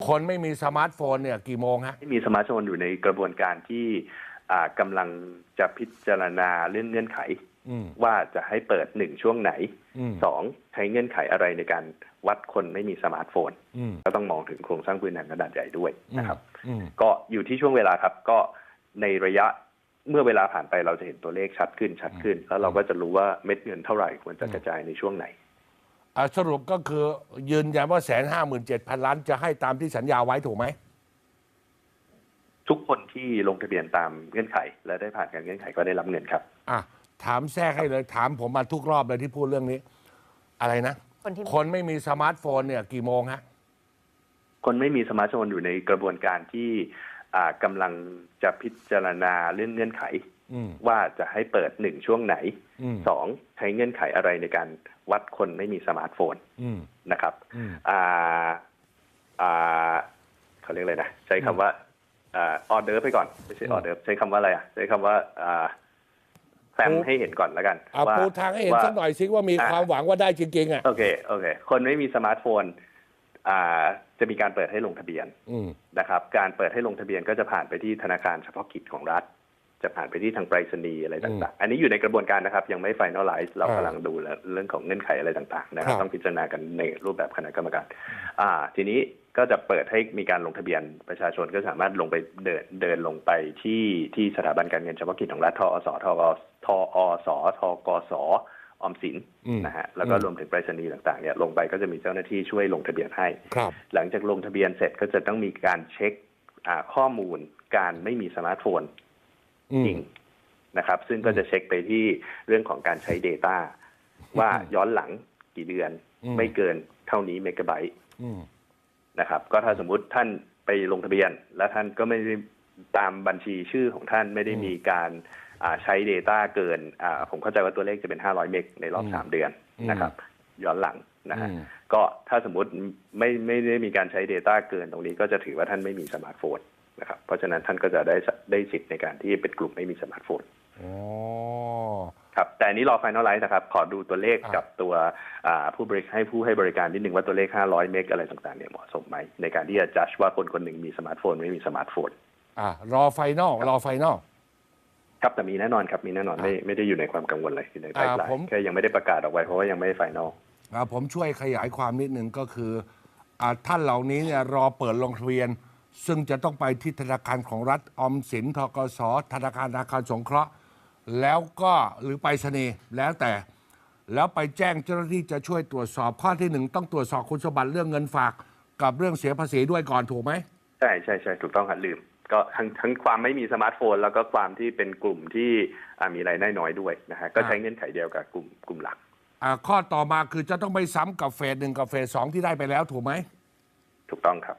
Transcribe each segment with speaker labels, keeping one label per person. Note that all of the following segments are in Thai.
Speaker 1: คนไม่มีสมาร์ทโฟนเนี่ยกี่โมงฮะ
Speaker 2: ที่มีสมาร์ทโฟนอยู่ในกระบวนการที่กำลังจะพิจารณาเรื่องเงื่อนไขว่าจะให้เปิด1ช่วงไหน2ใช้เงื่อนไขอะไรในการวัดคนไม่มีสมาร์ทโฟนก็ต้องมองถึงโครงสร้างพื้นฐานขนาดใหญ่ด้วยนะครับก็อยู่ที่ช่วงเวลาครับก็ในระยะเมื่อเวลาผ่านไปเราจะเห็นตัวเลขชัดขึ้นแล้วเราก็จะรู้ว่าเม็ดเงินเท่าไหร่ควรจะกระจายในช่วงไหน
Speaker 1: สรุปก็คือยืนยันว่า157,000 ล้านจะให้ตามที่สัญญาไว้ถูกไหม
Speaker 2: ทุกคนที่ลงทะเบียนตามเงื่อนไขและได้ผ่านการเงื่อนไขก็ได้รับเงินครับ
Speaker 1: ถามแทรกให้เลยถามผมมาทุกรอบเลยที่พูดเรื่องนี้อะไรนะคนไม่มีสมาร์ทโฟนเนี่ยกี่โมงฮะ
Speaker 2: คนไม่มีสมาร์ทโฟนอยู่ในกระบวนการที่กำลังจะพิจารณาเรื่องเงื่อนไขว่าจะให้เปิด1ช่วงไหน2ใช้เงื่อนไขอะไรในการวัดคนไม่มีสมาร์ทโฟนนะครับเขาเรียกอะไรนะใช้คำว่าออเดอร์ไปก่อนไม่ใช่ออเดอร์ใช้คำว่าอะไรใช้คำว่าแฟมให้เห็นก่อนแล้วกัน
Speaker 1: ว่าปูทางให้เห็นสักหน่อยซิว่ามีความหวังว่าได้จริงๆ
Speaker 2: โอเคคนไม่มีสมาร์ทโฟนจะมีการเปิดให้ลงทะเบียนนะครับการเปิดให้ลงทะเบียนก็จะผ่านไปที่ธนาคารเฉพาะกิจของรัฐจะผ่านไปที่ทางไปรษณีย์อะไรต่างๆอันนี้อยู่ในกระบวนการนะครับยังไม่ finalize เรากำลังดูเรื่องของเงื่อนไขอะไรต่างๆนะครับต้องพิจารณากันในรูปแบบคณะกรรมการทีนี้ก็จะเปิดให้มีการลงทะเบียนประชาชนก็สามารถลงไปเดินลงไปที่สถาบันการเงินเฉพาะกิจของรัฐทอสทกสออมสินนะฮะแล้วก็รวมถึงไปรษณีย์ต่างๆเนี่ยลงไปก็จะมีเจ้าหน้าที่ช่วยลงทะเบียนให้หลังจากลงทะเบียนเสร็จก็จะต้องมีการเช็คข้อมูลการไม่มีสมาร์ทโฟนจริงนะครับซึ่งก็จะเช็คไปที่เรื่องของการใช้ Data ว่าย้อนหลังกี่เดือนไม่เกินเท่านี้เมกะไบต์นะครับก็ถ้าสมมุติท่านไปลงทะเบียนและท่านก็ไม่ได้ตามบัญชีชื่อของท่านไม่ได้มีการใช้ Data เกินผมเข้าใจว่าตัวเลขจะเป็น500เมกในรอบ3เดือนนะครับย้อนหลังนะฮะก็ถ้าสมมุติไม่ได้มีการใช้ Data เกินตรงนี้ก็จะถือว่าท่านไม่มีสมาร์ทโฟนนะครับเพราะฉะนั้นท่านก็จะได้สิทธิ์ในการที่เป็นกลุ่มไม่มีสมาร์ทโฟนครับแต่อันนี้รอ finalize นะครับขอดูตัวเลขกับตัวผู้ให้บริการนิดนึงว่าตัวเลข500เมกอะไรต่างๆเนี่ยเหมาะสมไหมในการที่จะ judge ว่าคนหนึ่งมีสมาร์ทโฟนไม่มีสมาร์ทโฟน
Speaker 1: รอไฟนอล
Speaker 2: ครับแต่มีแน่นอนครับมีแน่นอนไม่ได้อยู่ในความกังวลเลยอยู่ในไพป์ไลน์แค่ยังไม่ได้ประกาศออกไปเพราะว่ายังไม่ได้ไฟนอล
Speaker 1: ผมช่วยขยายความนิดนึงก็คือท่านเหล่านี้เนี่ยรอเปิดลงทะเบียนซึ่งจะต้องไปที่ธนาคารของรัฐออมสินธกสธนาคารสงเคราะห์แล้วก็หรือไปรษณีย์แล้วแต่แล้วไปแจ้งเจ้าหน้าที่จะช่วยตรวจสอบข้อที่1ต้องตรวจสอบคุณสมบัติเรื่องเงินฝากกับเรื่องเสียภาษีด้วยก่อนถูกไหม
Speaker 2: ใช่ถูกต้องครับลืมก็ทั้งความไม่มีสมาร์ทโฟนแล้วก็ความที่เป็นกลุ่มที่มีรายได้น้อยด้วยนะฮะก็ใช้เงื่อนไขเดียวกับกลุ่มหลัก
Speaker 1: ข้อต่อมาคือจะต้องไม่ซ้ำกับเฟส1กับเฟส2ที่ได้ไปแล้วถูกไหม
Speaker 2: ถูกต้องครับ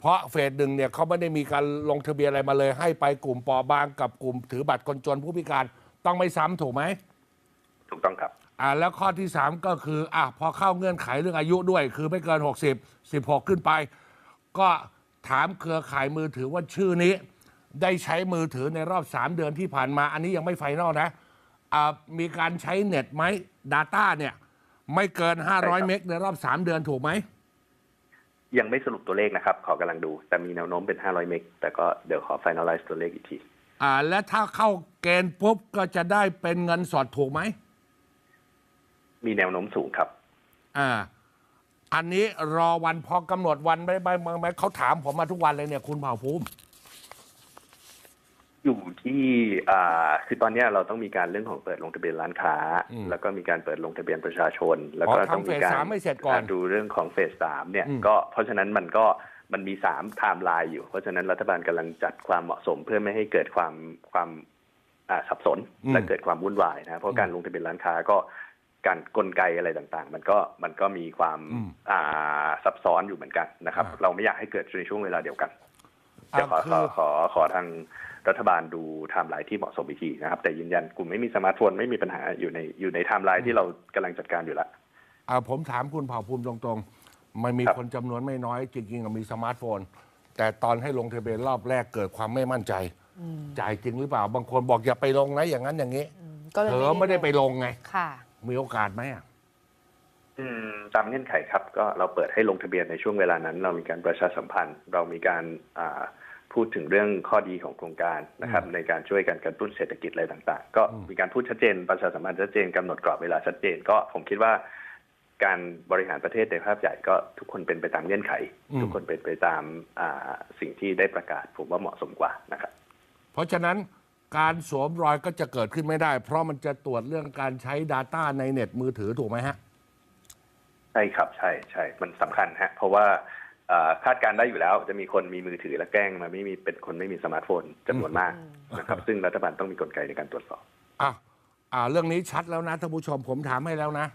Speaker 1: เพราะเฟส1เนี่ยเขาไม่ได้มีการลงทะเบียนอะไรมาเลยให้ไปกลุ่มปอบางกับกลุ่มถือบัตรคนจนผู้พิการต้องไม่ซ้ำถูกไหม
Speaker 2: ถูกต้องครับ
Speaker 1: แล้วข้อที่3ก็คือพอเข้าเงื่อนไขเรื่องอายุด้วยคือไม่เกิน60 16ขึ้นไปก็ถามเครือข่ายมือถือว่าชื่อนี้ได้ใช้มือถือในรอบ3เดือนที่ผ่านมาอันนี้ยังไม่ไฟนอลนะมีการใช้เน็ตไหม Data เนี่ยไม่เกิน500เมกในรอบ3เดือนถูกไหม
Speaker 2: ยังไม่สรุปตัวเลขนะครับขอกำลังดูแต่มีแนวโน้มเป็น500เมกแต่ก็เดี๋ยวขอ finalize ตัวเลขอีกที
Speaker 1: และถ้าเข้าเกณฑ์ปุ๊บก็จะได้เป็นเงินสดถูกไหม
Speaker 2: มีแนวโน้มสูงครับ
Speaker 1: อันนี้รอวันพอกำหนดวันไม่เขาถามผมมาทุกวันเลยเนี่ยคุณเผ่าภูมิ
Speaker 2: อยู่ที่คือตอนนี้เราต้องมีการเรื่องของเปิดลงทะเบียนร้านค้าแล้วก็มีการเปิดลงทะเบียนประชาชนแล้วก็ต้องมีการดูเรื่องของเฟส3เนี่ยก็เพราะฉะนั้นมันมี3ไทม์ไลน์อยู่เพราะฉะนั้นรัฐบาลกำลังจัดความเหมาะสมเพื่อไม่ให้เกิดความสับสนและเกิดความวุ่นวายนะเพราะการลงทะเบียนร้านค้าก็การกลไกอะไรต่างๆมันก็มีความซับซ้อนอยู่เหมือนกันนะครับเราไม่อยากให้เกิดในช่วงเวลาเดียวกันเดี๋ยวขอทางรัฐบาลดูไทม์ไลน์ที่เหมาะสมอีกทีนะครับแต่ยืนยันกลุ่มไม่มีสมาร์ทโฟนไม่มีปัญหาอยู่ในไทม์ไลน์ที่เรากำลังจัดการอยู่แล้ว
Speaker 1: ผมถามคุณเผ่าภูมิตรงๆมันมีคนจำนวนไม่น้อยจริงๆมีสมาร์ทโฟนแต่ตอนให้ลงทะเบียนรอบแรกเกิดความไม่มั่นใจจ่ายจริงหรือเปล่าบางคนบอกอย่าไปลงนะอย่างนั้นอย่างนี้เธอไม่ได้ไปลงไงมีโอกาสไหม
Speaker 2: ตามเงื่อนไขครับก็เราเปิดให้ลงทะเบียนในช่วงเวลานั้น เรามีการประชาสัมพันธ์ เรามีการพูดถึงเรื่องข้อดีของโครงการนะครับในการช่วยกันกระตุ้นเศรษฐกิจอะไรต่างๆก็มีการพูดชัดเจนประชาสัมพันธ์ชัดเจนกำหนดกรอบเวลาชัดเจนก็ผมคิดว่าการบริหารประเทศในภาพใหญ่ก็ทุกคนเป็นไปตามเงื่อนไข ทุกคนเป็นไปตามสิ่งที่ได้ประกาศผมว่าเหมาะสมกว่านะครับ
Speaker 1: เพราะฉะนั้นการสวมรอยก็จะเกิดขึ้นไม่ได้เพราะมันจะตรวจเรื่องการใช้ Data ในเน็ตมือถือถูกไหมฮะ
Speaker 2: ใช่ครับใช่มันสำคัญฮะเพราะว่าคาดการได้อยู่แล้วจะมีคนมีมือถือและแกล้งมาไม่มีเป็นคนไม่มีสมาร์ทโฟนจำนวนมากนะครับซึ่งรัฐบาลต้องมีกลไกในการตรวจสอบ
Speaker 1: เรื่องนี้ชัดแล้วนะท่านผู้ชมผมถามให้แล้วนะ